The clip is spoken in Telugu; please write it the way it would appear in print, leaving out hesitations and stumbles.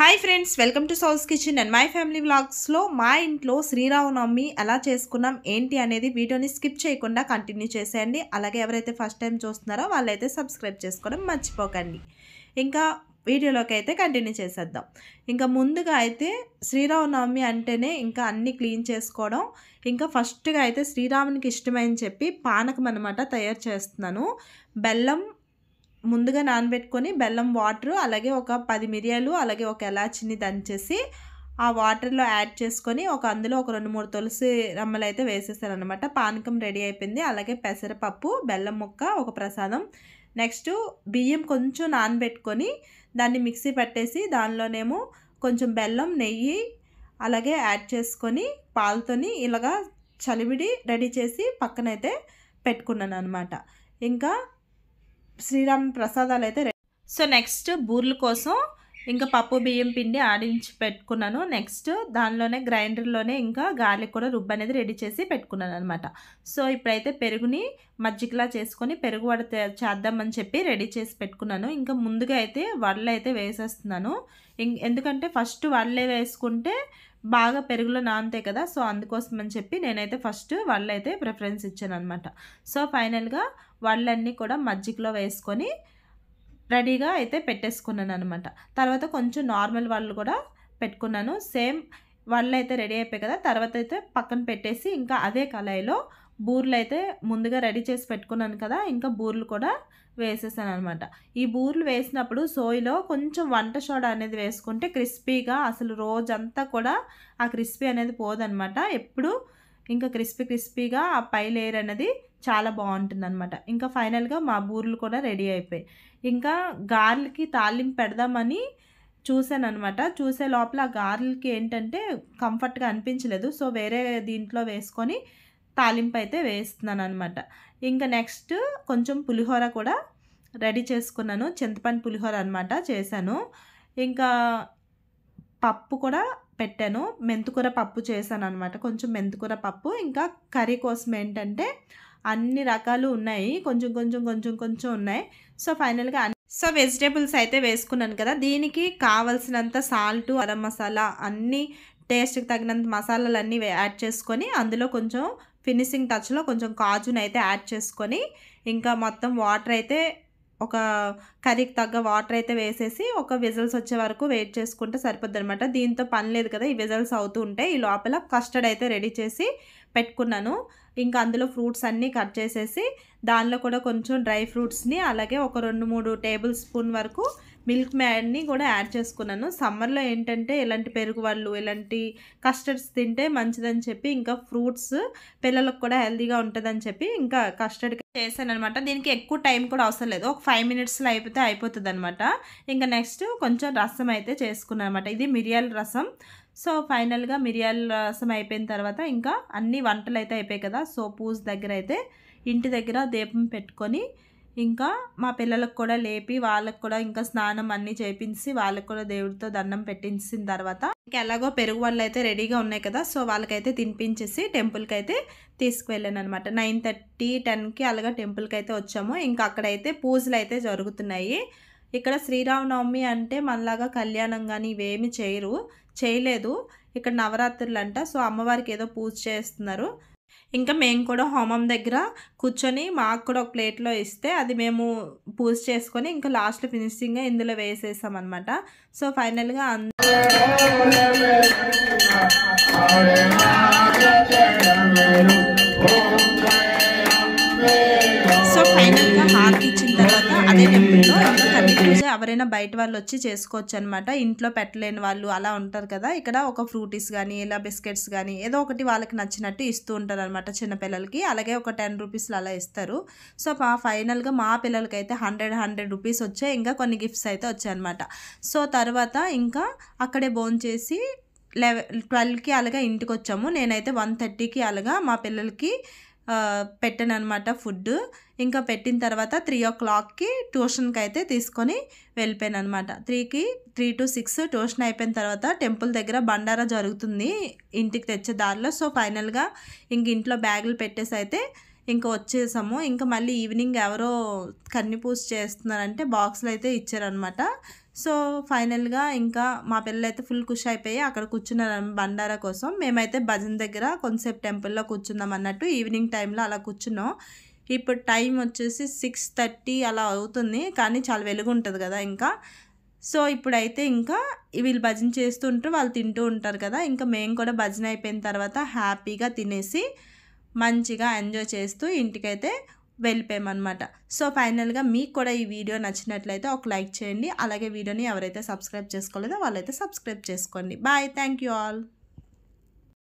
Hi friends, welcome to sauce kitchen and my family వ్లాగ్స్లో మా ఇంట్లో శ్రీరామనవమి ఎలా చేసుకున్నాం ఏంటి అనేది వీడియోని స్కిప్ చేయకుండా కంటిన్యూ చేసేయండి. అలాగే ఎవరైతే ఫస్ట్ టైం చూస్తున్నారో వాళ్ళైతే సబ్స్క్రైబ్ చేసుకోవడం మర్చిపోకండి. ఇంకా వీడియోలోకి అయితే కంటిన్యూ చేసేద్దాం. ఇంకా ముందుగా అయితే శ్రీరామనవమి అంటేనే ఇంకా అన్నీ క్లీన్ చేసుకోవడం. ఇంకా ఫస్ట్గా అయితే శ్రీరామునికి ఇష్టమని చెప్పి పానకం అనమాట తయారు చేస్తున్నాను. బెల్లం ముందుగా నానబెట్టుకొని బెల్లం వాటర్, అలాగే ఒక 10 మిరియాలు, అలాగే ఒక ఎలాచిని దంచేసి ఆ వాటర్లో యాడ్ చేసుకొని అందులో ఒక 2-3 తులసి రమ్మలు అయితే వేసేసారనమాట. పానకం రెడీ అయిపోయింది. అలాగే పెసరపప్పు, బెల్లం ముక్క, ఒక ప్రసాదం. నెక్స్ట్ బియ్యం కొంచెం నానబెట్టుకొని దాన్ని మిక్సీ పట్టేసి దానిలోనేమో కొంచెం బెల్లం, నెయ్యి అలాగే యాడ్ చేసుకొని పాలతోని ఇలాగా చలివిడి రెడీ చేసి పక్కనైతే పెట్టుకున్నాను అనమాట. ఇంకా శ్రీరామ్ ప్రసాదాలు అయితే రెడీ. సో నెక్స్ట్ బూర్ల కోసం ఇంకా పప్పు బియ్యం పిండి ఆడించి పెట్టుకున్నాను. నెక్స్ట్ దానిలోనే గ్రైండర్లోనే ఇంకా గార్లిక్ కూడా రుబ్బు అనేది రెడీ చేసి పెట్టుకున్నాను అనమాట. సో ఇప్పుడైతే పెరుగుని మజ్జిగలా చేసుకొని పెరుగు వడ చేద్దామని చెప్పి రెడీ చేసి పెట్టుకున్నాను. ఇంకా ముందుగా అయితే వడలు అయితే వేసేస్తున్నాను. ఎందుకంటే ఫస్ట్ వడలే వేసుకుంటే బాగా పెరుగులో నానుతాయి కదా. సో అందుకోసం అని చెప్పి నేనైతే ఫస్ట్ వడలు అయితే ప్రిఫరెన్స్ ఇచ్చాను అనమాట. సో ఫైనల్గా వడలన్నీ కూడా మజ్జిగలో వేసుకొని రెడీగా అయితే పెట్టేసుకున్నాను అనమాట. తర్వాత కొంచెం నార్మల్ వడలు కూడా పెట్టుకున్నాను. సేమ్ వడలు అయితే రెడీ అయిపోయాయి కదా. తర్వాత అయితే పక్కన పెట్టేసి ఇంకా అదే కళాయిలో బూర్లు అయితే ముందుగా రెడీ చేసి పెట్టుకున్నాను కదా. ఇంకా బూర్లు కూడా వేసేసాను అనమాట. ఈ బూర్లు వేసినప్పుడు సోయిలో కొంచెం వంట సోడా అనేది వేసుకుంటే క్రిస్పీగా, అసలు రోజంతా కూడా ఆ క్రిస్పీ అనేది పోదనమాట. ఎప్పుడు ఇంకా క్రిస్పీగా ఆ పై లేయర్ అనేది చాలా బాగుంటుంది అనమాట. ఇంకా ఫైనల్గా మా బూర్లు కూడా రెడీ అయిపోయాయి. ఇంకా గారెలకి తాలింపు పెడదామని చూశాను అనమాట. చూసే లోపల ఆ గారెలకి ఏంటంటే కంఫర్ట్గా అనిపించలేదు. సో వేరే దీంట్లో వేసుకొని తాలింపు అయితే వేస్తున్నాను అనమాట. ఇంకా నెక్స్ట్ కొంచెం పులిహోర కూడా రెడీ చేసుకున్నాను. చింతపండు పులిహోర అనమాట చేశాను. ఇంకా పప్పు కూడా పెట్టాను. మెంతుకూర పప్పు చేశాను అనమాట. కొంచెం మెంతుకూర పప్పు. ఇంకా కర్రీ కోసం ఏంటంటే అన్ని రకాలు ఉన్నాయి, కొంచెం ఉన్నాయి. సో ఫైనల్గా వెజిటేబుల్స్ అయితే వేసుకున్నాను కదా. దీనికి కావలసినంత సాల్ట్, గరం మసాలా, అన్నీ టేస్ట్కి తగినంత మసాలాలన్నీ యాడ్ చేసుకొని అందులో కొంచెం ఫినిషింగ్ టచ్లో కొంచెం కాజుని అయితే యాడ్ చేసుకొని ఇంకా మొత్తం వాటర్ అయితే ఒక కర్రీకి తగ్గ వాటర్ అయితే వేసేసి ఒక విజిల్స్ వచ్చే వరకు వెయిట్ చేసుకుంటే సరిపోద్ది అనమాట. దీంతో పని లేదు కదా, ఈ విజిల్స్ అవుతూ ఉంటాయి. ఈ లోపల కస్టర్డ్ అయితే రెడీ చేసి పెట్టుకున్నాను. ఇంకా అందులో ఫ్రూట్స్ అన్నీ కట్ చేసేసి దానిలో కూడా కొంచెం డ్రై ఫ్రూట్స్ని, అలాగే ఒక 2-3 టేబుల్ స్పూన్ వరకు మిల్క్ మేడ్ని కూడా యాడ్ చేసుకున్నాను. సమ్మర్లో ఏంటంటే ఇలాంటి పెరుగు వాళ్ళు, ఇలాంటి కస్టర్డ్స్ తింటే మంచిదని చెప్పి, ఇంకా ఫ్రూట్స్ పిల్లలకు కూడా హెల్తీగా ఉంటుందని చెప్పి ఇంకా కస్టర్డ్ చేశాను అనమాట. దీనికి ఎక్కువ టైం కూడా అవసరం లేదు, ఒక 5 మినిట్స్లో అయిపోతుంది అనమాట. ఇంకా నెక్స్ట్ కొంచెం రసం అయితే చేసుకున్నాను అనమాట. ఇది మిరియాల రసం. సో ఫైనల్గా మిరియాల రసం అయిపోయిన తర్వాత ఇంకా అన్ని వంటలు అయితే అయిపోయాయి కదా. సో పూజ దగ్గర అయితే ఇంటి దగ్గర దీపం పెట్టుకొని ఇంకా మా పిల్లలకు కూడా లేపి వాళ్ళకు కూడా ఇంకా స్నానం అన్నీ చేయించి వాళ్ళకు కూడా దేవుడితో దండం పెట్టించిన తర్వాత ఇంకా ఎలాగో పెరుగు వాళ్ళు అయితే రెడీగా ఉన్నాయి కదా. సో వాళ్ళకైతే తినిపించేసి టెంపుల్కి అయితే తీసుకువెళ్ళాను అనమాట. 9:30, 10కి అలాగా టెంపుల్కి అయితే వచ్చాము. ఇంకా అక్కడైతే పూజలు అయితే జరుగుతున్నాయి. ఇక్కడ శ్రీరామనవమి అంటే మనలాగా కళ్యాణం కానీ ఇవేమి చేయలేదు. ఇక్కడ నవరాత్రులు అంట. సో అమ్మవారికి ఏదో పూజ చేస్తున్నారు. ఇంకా మేము కూడా హోమం దగ్గర కూర్చొని మాకు కూడా ఒక ప్లేట్లో ఇస్తే అది మేము పూజ చేసుకొని ఇంకా లాస్ట్లో ఫినిషింగ్గా ఇందులో వేసేసాం అనమాట. సో ఫైనల్గా హారతి ఇచ్చిన తర్వాత అదే టెంపుల్లో ఇంకా కర్రీ పూజ ఎవరైనా బయట వాళ్ళు వచ్చి చేసుకోవచ్చు అనమాట. ఇంట్లో పెట్టలేని వాళ్ళు అలా ఉంటారు కదా. ఇక్కడ ఒక ఫ్రూటీస్ కానీ ఇలా బిస్కెట్స్ కానీ ఏదో ఒకటి వాళ్ళకి నచ్చినట్టు ఇస్తూ ఉంటారు అనమాట చిన్నపిల్లలకి. అలాగే ఒక 10 రూపీస్లు అలా ఇస్తారు. సో ఫైనల్గా మా పిల్లలకి అయితే 100 రూపీస్ వచ్చాయి. ఇంకా కొన్ని గిఫ్ట్స్ అయితే వచ్చాయన్నమాట. సో తర్వాత ఇంకా అక్కడే భోంచేసి 12కి అలాగా ఇంటికి వచ్చాము. నేనైతే 1:30కి అలాగా మా పిల్లలకి పెట్టాను అనమాట ఫుడ్. ఇంకా పెట్టిన తర్వాత 3 o'clockకి ట్యూషన్కి అయితే తీసుకొని వెళ్ళిపోయాను అనమాట. 3 to 6 ట్యూషన్ అయిపోయిన తర్వాత టెంపుల్ దగ్గర బండారా జరుగుతుంది ఇంటికి తెచ్చే దారిలో. సో ఫైనల్గా ఇంక ఇంట్లో బ్యాగులు పెట్టేసి అయితే ఇంకా వచ్చేసాము. ఇంకా మళ్ళీ ఈవినింగ్ ఎవరో కన్ని పూజ చేస్తున్నారంటే బాక్స్లు అయితే ఇచ్చారనమాట. సో ఫైనల్గా ఇంకా మా పిల్లలైతే ఫుల్ ఖుషి అయిపోయి అక్కడ కూర్చున్నారు బండారా కోసం. మేమైతే భజన దగ్గర కొంతసేపు టెంపుల్లో కూర్చుందాం అన్నట్టు ఈవినింగ్ టైంలో అలా కూర్చున్నాం. ఇప్పుడు టైం వచ్చేసి 6:30 అలా అవుతుంది, కానీ చాలా వెలుగు ఉంటుంది కదా ఇంకా. సో ఇప్పుడైతే ఇంకా వీళ్ళు భజన చేస్తుంటారు, వాళ్ళు తింటూ ఉంటారు కదా. ఇంకా మేము కూడా భజన అయిపోయిన తర్వాత హ్యాపీగా తినేసి మంచిగా ఎంజాయ్ చేస్తూ ఇంటికైతే వెళ్ళిపోయామన్నమాట. సో ఫైనల్గా మీకు కూడా ఈ వీడియో నచ్చినట్లయితే ఒక లైక్ చేయండి. అలాగే వీడియోని ఎవరైతే సబ్స్క్రైబ్ చేసుకోలేదో వాళ్ళైతే సబ్స్క్రైబ్ చేసుకోండి. Bye, thank you all.